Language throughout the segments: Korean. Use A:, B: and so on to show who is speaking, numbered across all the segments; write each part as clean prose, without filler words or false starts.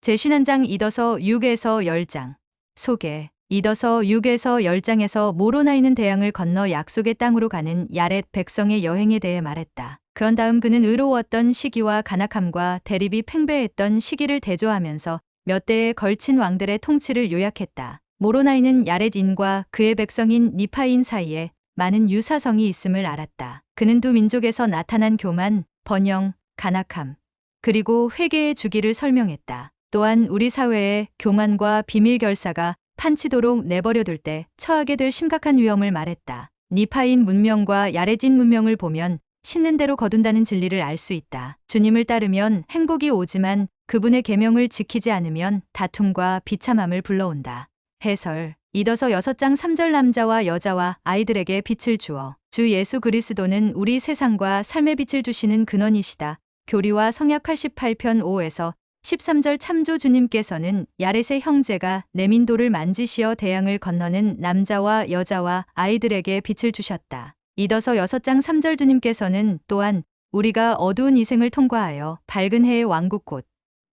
A: 제51장 이더서 6에서 10장. 소개. 이더서 6에서 10장에서 모로나이는 대양을 건너 약속의 땅으로 가는 야렛 백성의 여행에 대해 말했다. 그런 다음 그는 의로웠던 시기와 간악함과 대립이 팽배했던 시기를 대조하면서 몇 대에 걸친 왕들의 통치를 요약했다. 모로나이는 야렛인과 그의 백성인 니파인 사이에 많은 유사성이 있음을 알았다. 그는 두 민족에서 나타난 교만, 번영, 간악함, 그리고 회개의 주기를 설명했다. 또한 우리 사회의 교만과 비밀 결사가 판치도록 내버려둘 때 처하게 될 심각한 위험을 말했다. 니파인 문명과 야레진 문명을 보면 심는 대로 거둔다는 진리를 알 수 있다. 주님을 따르면 행복이 오지만 그분의 계명을 지키지 않으면 다툼과 비참함을 불러온다. 해설. 이더서 6장 3절 남자와 여자와 아이들에게 빛을 주어. 주 예수 그리스도는 우리 세상과 삶의 빛을 주시는 근원이시다. 교리와 성약 88편 5에서 13절 참조 주님께서는 야렛의 형제가 내민도를 만지시어 대양을 건너는 남자와 여자와 아이들에게 빛을 주셨다. 이더서 6장 3절 주님께서는 또한 우리가 어두운 이 생을 통과하여 밝은 해의 왕국 곧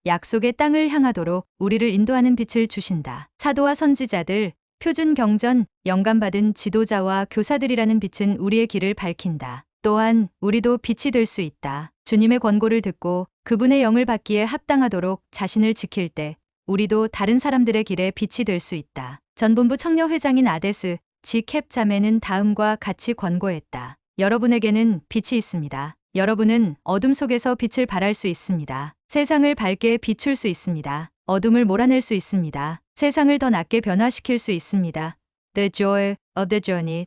A: 약속의 땅을 향하도록 우리를 인도하는 빛을 주신다. 사도와 선지자들, 표준 경전, 영감받은 지도자와 교사들이라는 빛은 우리의 길을 밝힌다. 또한 우리도 빛이 될 수 있다. 주님의 권고를 듣고 그분의 영을 받기에 합당하도록 자신을 지킬 때 우리도 다른 사람들의 길에 빛이 될 수 있다. 전본부 청려회장인 아데스 지캡 자매는 다음과 같이 권고했다. 여러분에게는 빛이 있습니다. 여러분은 어둠 속에서 빛을 발할 수 있습니다. 세상을 밝게 비출 수 있습니다. 어둠을 몰아낼 수 있습니다. 세상을 더 낫게 변화시킬 수 있습니다. The Joy of the Journey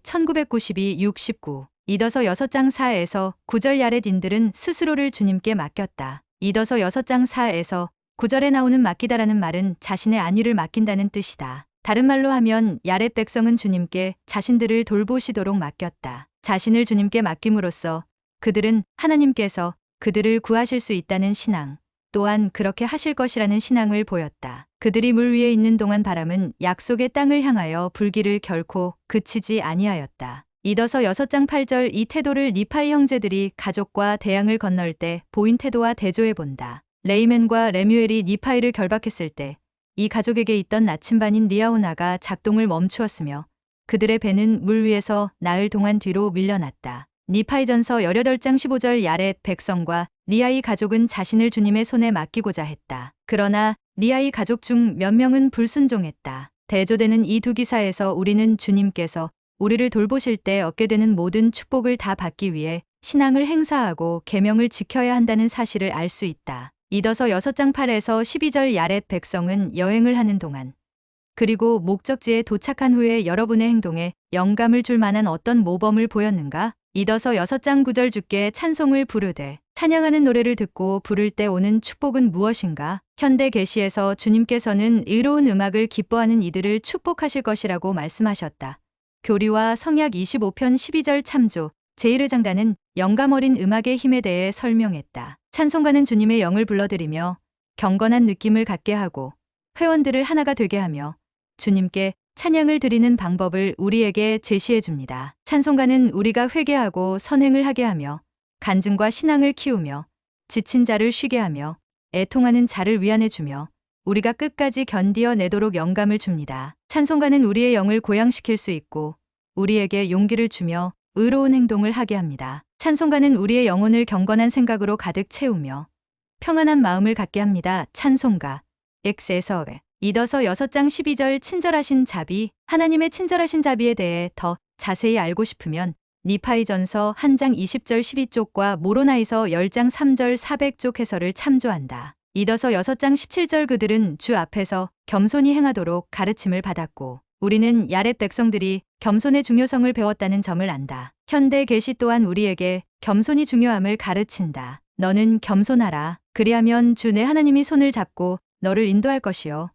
A: 1992-69. 이더서 6장 4에서 9절 야렛인들은 스스로를 주님께 맡겼다. 이더서 6장 4에서 9절에 나오는 맡기다라는 말은 자신의 안위를 맡긴다는 뜻이다. 다른 말로 하면 야렛 백성은 주님께 자신들을 돌보시도록 맡겼다. 자신을 주님께 맡김으로써 그들은 하나님께서 그들을 구하실 수 있다는 신앙, 또한 그렇게 하실 것이라는 신앙을 보였다. 그들이 물 위에 있는 동안 바람은 약속의 땅을 향하여 불기를 결코 그치지 아니하였다. 이더서 6장 8절 이 태도를 니파이 형제들이 가족과 대양을 건널 때 보인 태도와 대조해 본다. 레이멘과 레뮤엘이 니파이를 결박했을 때 이 가족에게 있던 나침반인 리아오나가 작동을 멈추었으며 그들의 배는 물 위에서 나흘 동안 뒤로 밀려났다. 니파이전서 18장 15절 야렛 백성과 리아이 가족은 자신을 주님의 손에 맡기고자 했다. 그러나 리아이 가족 중 몇 명은 불순종했다. 대조되는 이 두 기사에서 우리는 주님께서 우리를 돌보실 때 얻게 되는 모든 축복을 다 받기 위해 신앙을 행사하고 계명을 지켜야 한다는 사실을 알 수 있다. 이더서 6장 8에서 12절 야렛 백성은 여행을 하는 동안 그리고 목적지에 도착한 후에 여러분의 행동에 영감을 줄 만한 어떤 모범을 보였는가? 이더서 6장 9절 주께 찬송을 부르되 찬양하는 노래를 듣고 부를 때 오는 축복은 무엇인가? 현대 계시에서 주님께서는 의로운 음악을 기뻐하는 이들을 축복하실 것이라고 말씀하셨다. 교리와 성약 25편 12절 참조 제1회장단은 영감 어린 음악의 힘에 대해 설명했다. 찬송가는 주님의 영을 불러들이며 경건한 느낌을 갖게 하고 회원들을 하나가 되게 하며 주님께 찬양을 드리는 방법을 우리에게 제시해 줍니다. 찬송가는 우리가 회개하고 선행을 하게 하며 간증과 신앙을 키우며 지친 자를 쉬게 하며 애통하는 자를 위안해 주며 우리가 끝까지 견디어 내도록 영감을 줍니다. 찬송가는 우리의 영을 고양시킬 수 있고 우리에게 용기를 주며 의로운 행동을 하게 합니다. 찬송가는 우리의 영혼을 경건한 생각으로 가득 채우며 평안한 마음을 갖게 합니다. 찬송가 엑세서 이더서 6장 12절 친절하신 자비 하나님의 친절하신 자비에 대해 더 자세히 알고 싶으면 니파이전서 1장 20절 12쪽과 모로나이서 10장 3절 400쪽 해설을 참조한다. 이더서 6장 17절 그들은 주 앞에서 겸손히 행하도록 가르침을 받았고 우리는 야렛 백성들이 겸손의 중요성을 배웠다는 점을 안다. 현대 계시 또한 우리에게 겸손이 중요함을 가르친다. 너는 겸손하라. 그리하면 주 내 하나님이 손을 잡고 너를 인도할 것이요.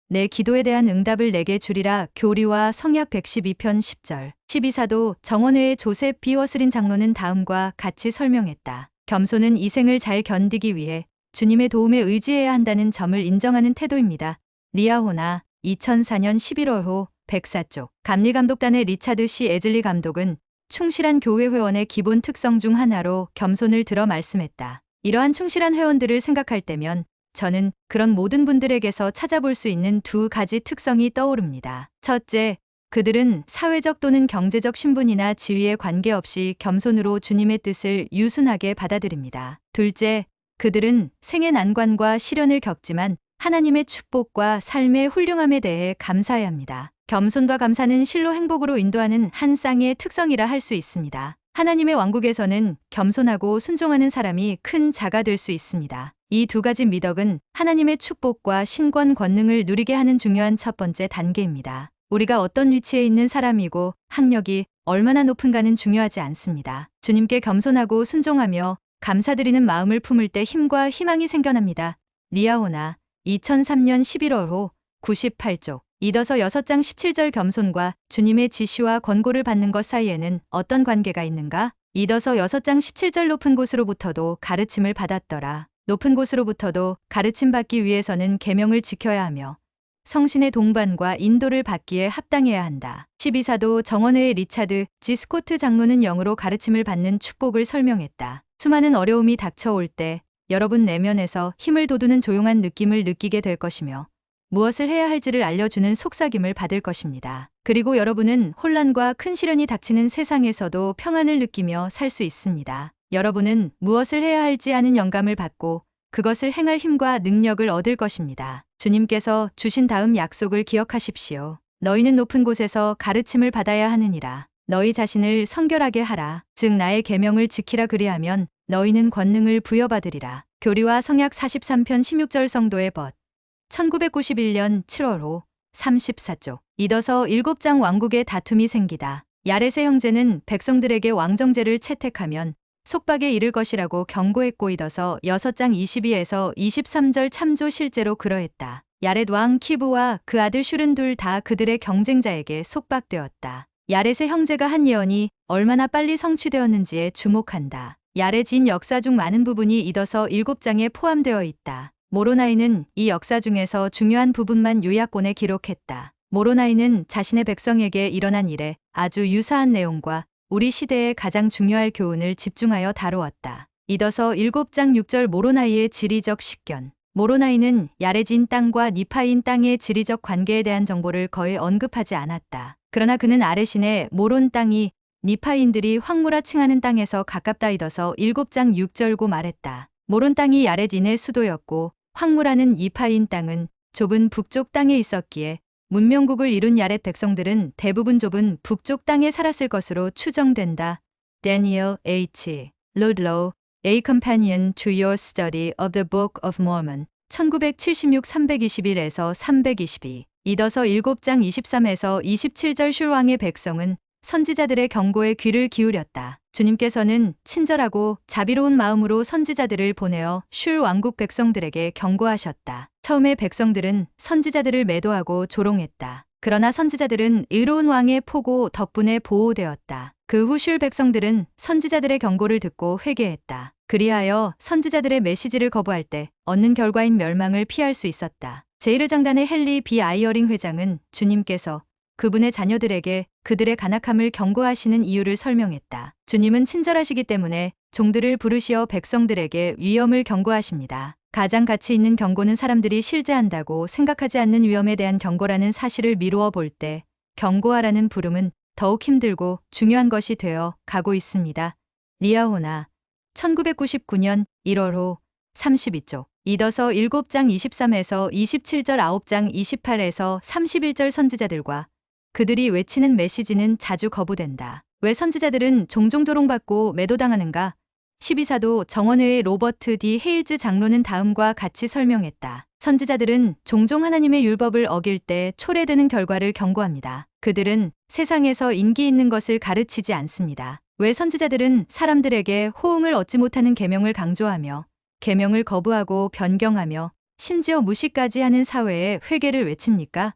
A: 내 기도에 대한 응답을 내게 주리라. 교리와 성약 112편 10절 12사도 정원회의 조셉 비워스린 장로는 다음과 같이 설명했다. 겸손은 이 생을 잘 견디기 위해 주님의 도움에 의지해야 한다는 점을 인정하는 태도입니다. 리아호나 2004년 11월호 104쪽 감리감독단의 리차드 C. 에즐리 감독은 충실한 교회 회원의 기본 특성 중 하나로 겸손을 들어 말씀했다. 이러한 충실한 회원들을 생각할 때면 저는 그런 모든 분들에게서 찾아볼 수 있는 두 가지 특성이 떠오릅니다. 첫째, 그들은 사회적 또는 경제적 신분이나 지위에 관계없이 겸손으로 주님의 뜻을 유순하게 받아들입니다. 둘째, 그들은 생의 난관과 시련을 겪지만 하나님의 축복과 삶의 훌륭함에 대해 감사해야 합니다. 겸손과 감사는 실로 행복으로 인도하는 한 쌍의 특성이라 할 수 있습니다. 하나님의 왕국에서는 겸손하고 순종하는 사람이 큰 자가 될 수 있습니다. 이 두 가지 미덕은 하나님의 축복과 신권 권능을 누리게 하는 중요한 첫 번째 단계입니다. 우리가 어떤 위치에 있는 사람이고 학력이 얼마나 높은가는 중요하지 않습니다. 주님께 겸손하고 순종하며 감사드리는 마음을 품을 때 힘과 희망이 생겨납니다. 리아오나 2003년 11월호 98쪽 이더서 6장 17절 겸손과 주님의 지시와 권고를 받는 것 사이에는 어떤 관계가 있는가? 이더서 6장 17절 높은 곳으로부터도 가르침을 받았더라. 높은 곳으로부터도 가르침 받기 위해서는 계명을 지켜야 하며 성신의 동반과 인도를 받기에 합당해야 한다. 12사도 정원회의 리차드 G 스코트 장로는 영으로 가르침을 받는 축복을 설명했다. 수많은 어려움이 닥쳐올 때 여러분 내면에서 힘을 돋우는 조용한 느낌을 느끼게 될 것이며 무엇을 해야 할지를 알려주는 속삭임을 받을 것입니다. 그리고 여러분은 혼란과 큰 시련이 닥치는 세상에서도 평안을 느끼며 살 수 있습니다. 여러분은 무엇을 해야 할지 아는 영감을 받고 그것을 행할 힘과 능력을 얻을 것입니다. 주님께서 주신 다음 약속을 기억하십시오. 너희는 높은 곳에서 가르침을 받아야 하느니라. 너희 자신을 성결하게 하라. 즉 나의 계명을 지키라 그리하면 너희는 권능을 부여받으리라. 교리와 성약 43편 16절 성도의 벗 1991년 7월호 34쪽 이더서 7장 왕국의 다툼이 생기다. 야렛의 형제는 백성들에게 왕정제를 채택하면 속박에 이를 것이라고 경고했고 이더서 6장 22에서 23절 참조 실제로 그러했다. 야렛 왕 키브와 그 아들 슐은 둘 다 그들의 경쟁자에게 속박되었다. 야렛의 형제가 한 예언이 얼마나 빨리 성취되었는지에 주목한다. 야렛인 역사 중 많은 부분이 이더서 7장에 포함되어 있다. 모로나이는 이 역사 중에서 중요한 부분만 요약본에 기록했다. 모로나이는 자신의 백성에게 일어난 일에 아주 유사한 내용과 우리 시대의 가장 중요할 교훈을 집중하여 다루었다. 이더서 7장 6절 모로나이의 지리적 식견. 모로나이는 야레진 땅과 니파인 땅의 지리적 관계에 대한 정보를 거의 언급하지 않았다. 그러나 그는 아레신의 모론 땅이 니파인들이 황무라 칭하는 땅에서 가깝다 이더서 7장 6절고 말했다. 모론 땅이 야레진의 수도였고 황무라는 니파인 땅은 좁은 북쪽 땅에 있었기에 문명국을 이룬 야렛 백성들은 대부분 좁은 북쪽 땅에 살았을 것으로 추정된다. Daniel H. Ludlow, A Companion to Your Study of the Book of Mormon 1976 321에서 322 이더서 7장 23에서 27절 슐왕의 백성은 선지자들의 경고에 귀를 기울였다. 주님께서는 친절하고 자비로운 마음으로 선지자들을 보내어 슐 왕국 백성들에게 경고하셨다. 처음에 백성들은 선지자들을 매도하고 조롱했다. 그러나 선지자들은 의로운 왕의 포고 덕분에 보호되었다. 그 후 슐 백성들은 선지자들의 경고를 듣고 회개했다. 그리하여 선지자들의 메시지를 거부할 때 얻는 결과인 멸망을 피할 수 있었다. 제1회장단의 헨리 B. 아이어링 회장은 주님께서 그분의 자녀들에게 그들의 간악함을 경고하시는 이유를 설명했다. 주님은 친절하시기 때문에 종들을 부르시어 백성들에게 위험을 경고하십니다. 가장 가치 있는 경고는 사람들이 실제한다고 생각하지 않는 위험에 대한 경고라는 사실을 미루어 볼 때 경고하라는 부름은 더욱 힘들고 중요한 것이 되어 가고 있습니다. 리아오나 1999년 1월호 32쪽 이더서 7장 23에서 27절 9장 28에서 31절 선지자들과 그들이 외치는 메시지는 자주 거부된다. 왜 선지자들은 종종 조롱받고 매도당하는가? 12사도 정원회의 로버트 D. 헤일즈 장로는 다음과 같이 설명했다. 선지자들은 종종 하나님의 율법을 어길 때 초래되는 결과를 경고합니다. 그들은 세상에서 인기 있는 것을 가르치지 않습니다. 왜 선지자들은 사람들에게 호응을 얻지 못하는 계명을 강조하며 계명을 거부하고 변경하며 심지어 무시까지 하는 사회에 회개를 외칩니까?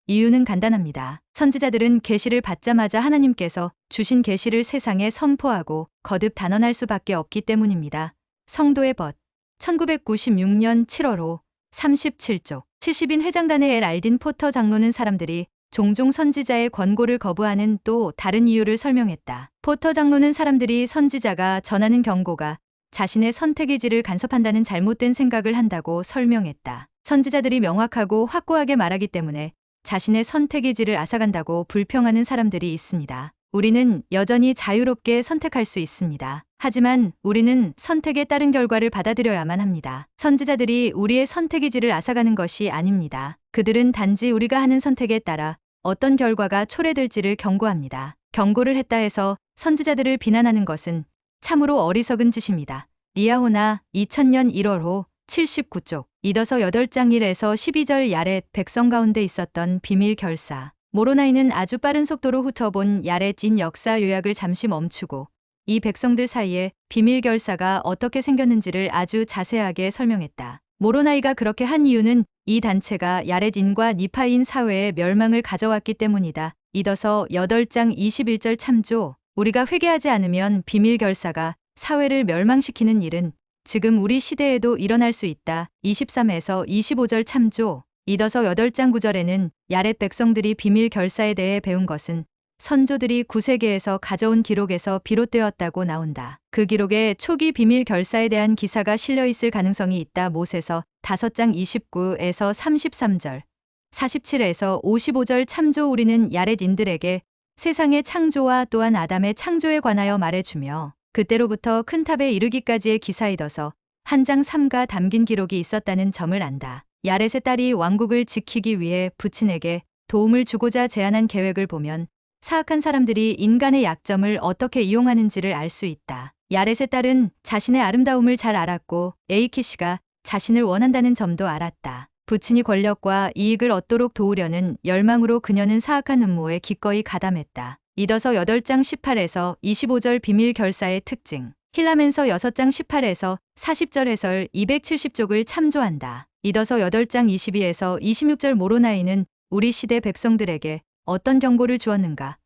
A: 이유는 간단합니다. 선지자들은 계시를 받자마자 하나님께서 주신 계시를 세상에 선포하고 거듭 단언할 수밖에 없기 때문입니다. 성도의 벗 1996년 7월호 37쪽 70인 회장단의 엘 알딘 포터 장로는 사람들이 종종 선지자의 권고를 거부하는 또 다른 이유를 설명했다. 포터 장로는 사람들이 선지자가 전하는 경고가 자신의 선택의 질을 간섭한다는 잘못된 생각을 한다고 설명했다. 선지자들이 명확하고 확고하게 말하기 때문에 자신의 선택의 질을 앗아간다고 불평하는 사람들이 있습니다. 우리는 여전히 자유롭게 선택할 수 있습니다. 하지만 우리는 선택에 따른 결과를 받아들여야만 합니다. 선지자들이 우리의 선택의 질을 앗아가는 것이 아닙니다. 그들은 단지 우리가 하는 선택에 따라 어떤 결과가 초래될지를 경고합니다. 경고를 했다 해서 선지자들을 비난하는 것은 참으로 어리석은 짓입니다. 리아호나 2000년 1월호 79쪽 이더서 8장 1에서 12절 야렛 백성 가운데 있었던 비밀 결사. 모로나이는 아주 빠른 속도로 훑어본 야렛인 역사 요약을 잠시 멈추고 이 백성들 사이에 비밀 결사가 어떻게 생겼는지를 아주 자세하게 설명했다. 모로나이가 그렇게 한 이유는 이 단체가 야렛인과 니파인 사회의 멸망을 가져왔기 때문이다. 이더서 8장 21절 참조. 우리가 회개하지 않으면 비밀 결사가 사회를 멸망시키는 일은 지금 우리 시대에도 일어날 수 있다. 23에서 25절 참조. 이더서 8장 9절에는 야렛 백성들이 비밀 결사에 대해 배운 것은 선조들이 9세기에서 가져온 기록에서 비롯되었다고 나온다. 그 기록에 초기 비밀 결사에 대한 기사가 실려 있을 가능성이 있다. 모세서 5장 29에서 33절, 47에서 55절 참조. 우리는 야렛인들에게 세상의 창조와 또한 아담의 창조에 관하여 말해주며 그때로부터 큰 탑에 이르기까지의 기사이더서 한 장 3가 담긴 기록이 있었다는 점을 안다. 야렛의 딸이 왕국을 지키기 위해 부친에게 도움을 주고자 제안한 계획을 보면 사악한 사람들이 인간의 약점을 어떻게 이용하는지를 알 수 있다. 야렛의 딸은 자신의 아름다움을 잘 알았고 에이키시가 자신을 원한다는 점도 알았다. 부친이 권력과 이익을 얻도록 도우려는 열망으로 그녀는 사악한 음모에 기꺼이 가담했다. 이더서 8장 18에서 25절 비밀 결사의 특징. 힐라멘서 6장 18에서 40절 해설 270쪽을 참조한다. 이더서 8장 22에서 26절 모로나이는 우리 시대 백성들에게 어떤 경고를 주었는가?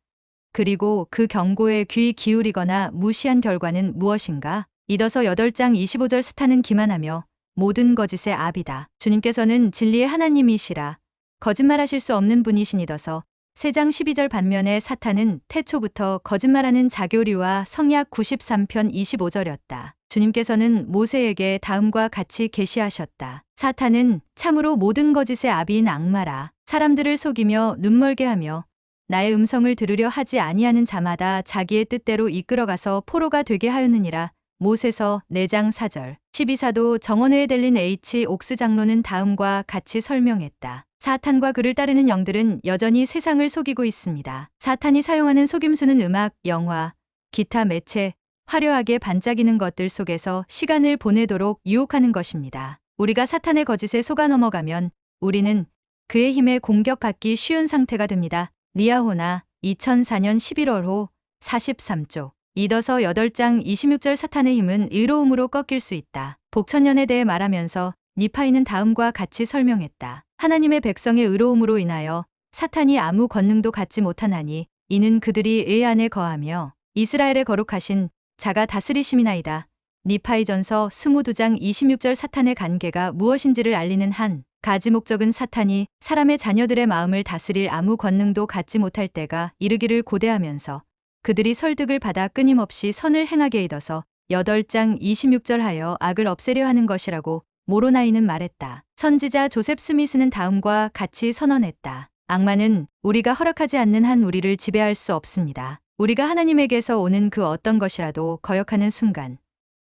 A: 그리고 그 경고에 귀 기울이거나 무시한 결과는 무엇인가? 이더서 8장 25절 스타는 기만하며 모든 거짓의 압이다. 주님께서는 진리의 하나님이시라 거짓말하실 수 없는 분이시니더서 3장 12절 반면에 사탄은 태초부터 거짓말하는 자교리와 성약 93편 25절이었다. 주님께서는 모세에게 다음과 같이 계시하셨다. 사탄은 참으로 모든 거짓의 아비인 악마라. 사람들을 속이며 눈멀게 하며 나의 음성을 들으려 하지 아니하는 자마다 자기의 뜻대로 이끌어가서 포로가 되게 하였느니라. 모세서 4장 4절. 12사도 정원회에 들린 H. 옥스 장로는 다음과 같이 설명했다. 사탄과 그를 따르는 영들은 여전히 세상을 속이고 있습니다. 사탄이 사용하는 속임수는 음악, 영화, 기타 매체, 화려하게 반짝이는 것들 속에서 시간을 보내도록 유혹하는 것입니다. 우리가 사탄의 거짓에 속아 넘어가면 우리는 그의 힘에 공격받기 쉬운 상태가 됩니다. 리아호나 2004년 11월호 43쪽. 이더서 8장 26절 사탄의 힘은 의로움으로 꺾일 수 있다. 복천년에 대해 말하면서 니파이는 다음과 같이 설명했다. 하나님의 백성의 의로움으로 인하여 사탄이 아무 권능도 갖지 못하나니 이는 그들이 의 안에 거하며 이스라엘의 거룩하신 자가 다스리심이나이다. 니파이전서 22장 26절 사탄의 관계가 무엇인지를 알리는 한 가지 목적은 사탄이 사람의 자녀들의 마음을 다스릴 아무 권능도 갖지 못할 때가 이르기를 고대하면서 그들이 설득을 받아 끊임없이 선을 행하게 이뤄서 8장 26절 하여 악을 없애려 하는 것이라고 모로나이는 말했다. 선지자 조셉 스미스는 다음과 같이 선언했다. 악마는 우리가 허락하지 않는 한 우리를 지배할 수 없습니다. 우리가 하나님에게서 오는 그 어떤 것이라도 거역하는 순간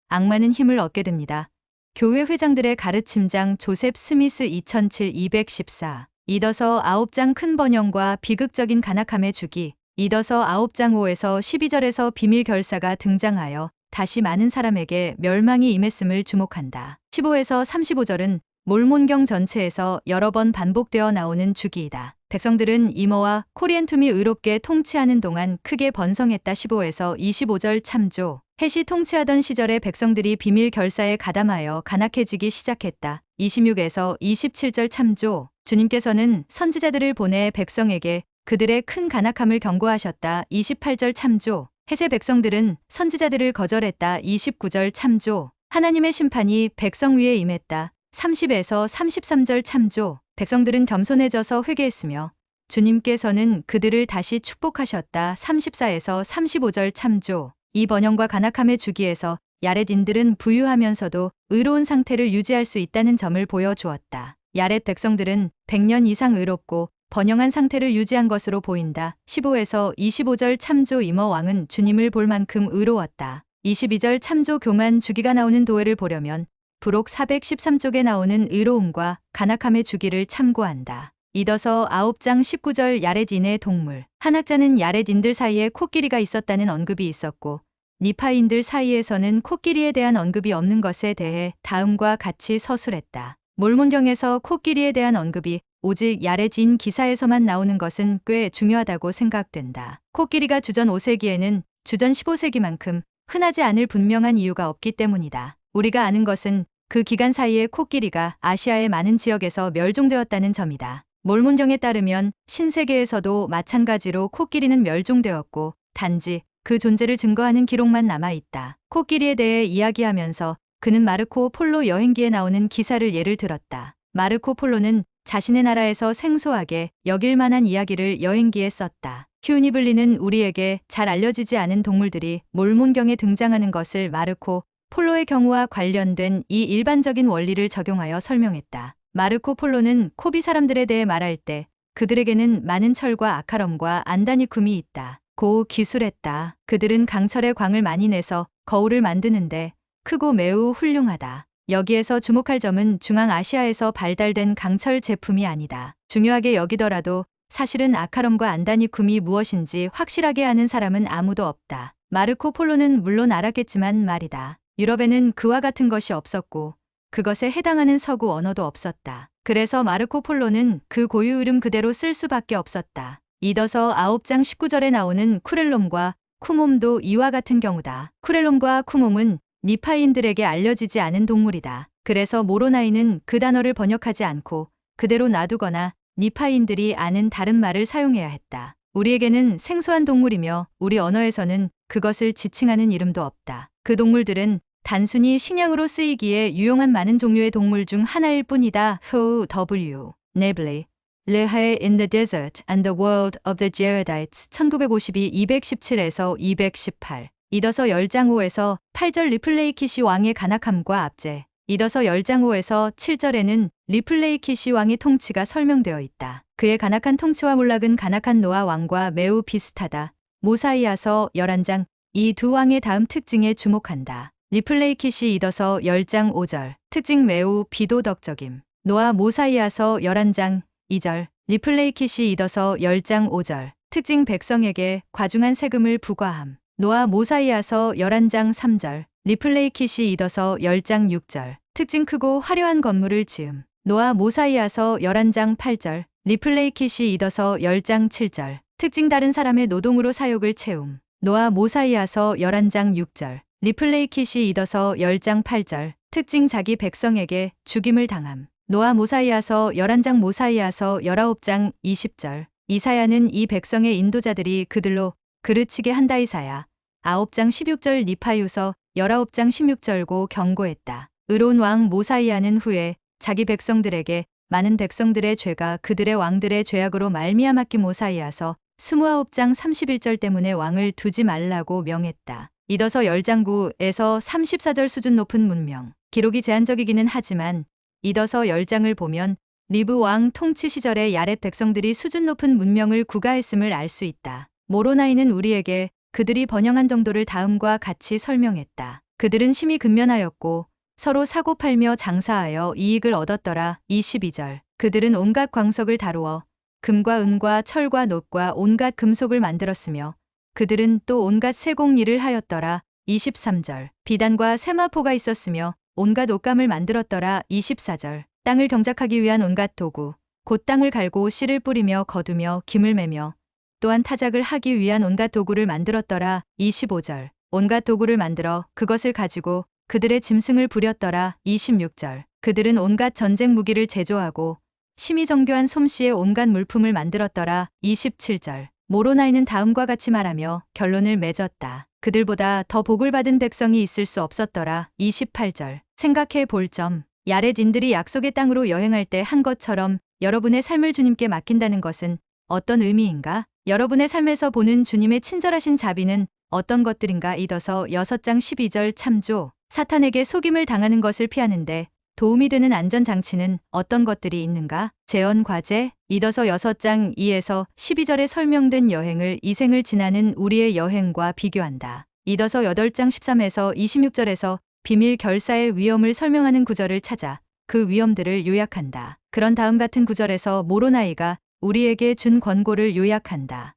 A: 악마는 힘을 얻게 됩니다. 교회 회장들의 가르침장 조셉 스미스 2007-214. 이더서 9장 큰 번영과 비극적인 간악함의 주기. 이더서 9장 5에서 12절에서 비밀 결사가 등장하여 다시 많은 사람에게 멸망이 임했음을 주목한다. 15에서 35절은 몰몬경 전체에서 여러 번 반복되어 나오는 주기이다. 백성들은 이머와 코리엔툼이 의롭게 통치하는 동안 크게 번성했다. 15에서 25절 참조. 헷이 통치하던 시절에 백성들이 비밀 결사에 가담하여 간악해지기 시작했다. 26에서 27절 참조. 주님께서는 선지자들을 보내 백성에게 그들의 큰 간악함을 경고하셨다. 28절 참조. 헷의 백성들은 선지자들을 거절했다. 29절 참조. 하나님의 심판이 백성 위에 임했다. 30에서 33절 참조. 백성들은 겸손해져서 회개했으며 주님께서는 그들을 다시 축복하셨다. 34에서 35절 참조. 이 번영과 간악함의 주기에서 야렛인들은 부유하면서도 의로운 상태를 유지할 수 있다는 점을 보여주었다. 야렛 백성들은 100년 이상 의롭고 번영한 상태를 유지한 것으로 보인다. 15에서 25절 참조 이머 왕은 주님을 볼 만큼 의로웠다. 22절 참조 교만 주기가 나오는 도회를 보려면 부록 413쪽에 나오는 의로움과 간악함의 주기를 참고한다. 이더서 9장 19절 야렛인의 동물. 한학자는 야렛인들 사이에 코끼리가 있었다는 언급이 있었고 니파인들 사이에서는 코끼리에 대한 언급이 없는 것에 대해 다음과 같이 서술했다. 몰몬경에서 코끼리에 대한 언급이 오직 야렛인 기사에서만 나오는 것은 꽤 중요하다고 생각된다. 코끼리가 주전 5세기에는 주전 15세기만큼 흔하지 않을 분명한 이유가 없기 때문이다. 우리가 아는 것은 그 기간 사이에 코끼리가 아시아의 많은 지역에서 멸종되었다는 점이다. 몰몬경에 따르면 신세계에서도 마찬가지로 코끼리는 멸종되었고 단지 그 존재를 증거하는 기록만 남아있다. 코끼리에 대해 이야기하면서 그는 마르코 폴로 여행기에 나오는 기사를 예를 들었다. 마르코 폴로는 자신의 나라에서 생소하게 여길 만한 이야기를 여행기에 썼다. 휴니블리는 우리에게 잘 알려지지 않은 동물들이 몰몬경에 등장하는 것을 마르코 폴로의 경우와 관련된 이 일반적인 원리를 적용하여 설명했다. 마르코 폴로는 코비 사람들에 대해 말할 때 그들에게는 많은 철과 아카럼과 안다니쿰이 있다. 고 기술했다. 그들은 강철의 광을 많이 내서 거울을 만드는데 크고 매우 훌륭하다. 여기에서 주목할 점은 중앙아시아에서 발달된 강철 제품이 아니다. 중요하게 여기더라도 사실은 아카럼과 안다니쿰이 무엇인지 확실하게 아는 사람은 아무도 없다. 마르코 폴로는 물론 알았겠지만 말이다. 유럽에는 그와 같은 것이 없었고 그것에 해당하는 서구 언어도 없었다. 그래서 마르코 폴로는 그 고유 이름 그대로 쓸 수밖에 없었다. 이더서 9장 19절에 나오는 쿠렐롬과 쿠몬도 이와 같은 경우다. 쿠렐롬과 쿠몬은 니파인들에게 알려지지 않은 동물이다. 그래서 모로나이는 그 단어를 번역하지 않고 그대로 놔두거나 니파인들이 아는 다른 말을 사용해야 했다. 우리에게는 생소한 동물이며 우리 언어에서는 그것을 지칭하는 이름도 없다. 그 동물들은 단순히 식량으로 쓰이기에 유용한 많은 종류의 동물 중 하나일 뿐이다. W. 네블리 레하의 In the Desert and the World of the Jaredites 1952 217에서 218 이더서 10장 5에서 8절 리플레이키시 왕의 간악함과 압제 이더서 10장 5에서 7절에는 리플레이키시 왕의 통치가 설명되어 있다. 그의 간악한 통치와 몰락은 간악한 노아 왕과 매우 비슷하다. 모사이아서 11장 이 두 왕의 다음 특징에 주목한다. 리플레이키시 이더서 10장 5절 특징 매우 비도덕적임 노아 모사이아서 11장 2절 리플레이키시 이더서 10장 5절 특징 백성에게 과중한 세금을 부과함 노아 모사이아서 11장 3절 리플레이키시 이더서 10장 6절 특징 크고 화려한 건물을 지음 노아 모사이아서 11장 8절 리플레이키시 이더서 10장 7절 특징 다른 사람의 노동으로 사욕을 채움 노아 모사이아서 11장 6절 리플레이키시 이더서 10장 8절 특징 자기 백성에게 죽임을 당함 노아 모사이아서 11장 모사이아서 19장 20절 이사야는 이 백성의 인도자들이 그들로 그르치게 한다 이사야 9장 16절 니파유서 19장 16절고 경고했다. 의로운 왕 모사이아는 후에 자기 백성들에게 많은 백성들의 죄가 그들의 왕들의 죄악으로 말미암았기 모사이아서 29장 31절 때문에 왕을 두지 말라고 명했다. 이더서 10장 9에서 34절 수준 높은 문명. 기록이 제한적이기는 하지만 이더서 10장을 보면 리브 왕 통치 시절에 야렛 백성들이 수준 높은 문명을 구가했음을 알 수 있다. 모로나이는 우리에게 그들이 번영한 정도를 다음과 같이 설명했다. 그들은 심히 근면하였고 서로 사고팔며 장사하여 이익을 얻었더라. 22절 그들은 온갖 광석을 다루어 금과 은과 철과 놋과 온갖 금속을 만들었으며 그들은 또 온갖 세공 일을 하였더라. 23절 비단과 세마포가 있었으며 온갖 옷감을 만들었더라. 24절 땅을 경작하기 위한 온갖 도구 곧 땅을 갈고 씨를 뿌리며 거두며 김을 매며 또한 타작을 하기 위한 온갖 도구를 만들었더라. 25절 온갖 도구를 만들어 그것을 가지고 그들의 짐승을 부렸더라. 26절 그들은 온갖 전쟁 무기를 제조하고 심히 정교한 솜씨의 온갖 물품을 만들었더라. 27절 모로나이는 다음과 같이 말하며 결론을 맺었다. 그들보다 더 복을 받은 백성이 있을 수 없었더라. 28절 생각해 볼 점 야렛인들이 약속의 땅으로 여행할 때 한 것처럼 여러분의 삶을 주님께 맡긴다는 것은 어떤 의미인가? 여러분의 삶에서 보는 주님의 친절하신 자비는 어떤 것들인가? 이더서 6장 12절 참조. 사탄에게 속임을 당하는 것을 피하는데 도움이 되는 안전장치는 어떤 것들이 있는가? 재원 과제. 이더서 6장 2에서 12절에 설명된 여행을 이 생을 지나는 우리의 여행과 비교한다. 이더서 8장 13에서 26절에서 비밀 결사의 위험을 설명하는 구절을 찾아 그 위험들을 요약한다. 그런 다음 같은 구절에서 모로나이가 우리에게 준 권고를 요약한다.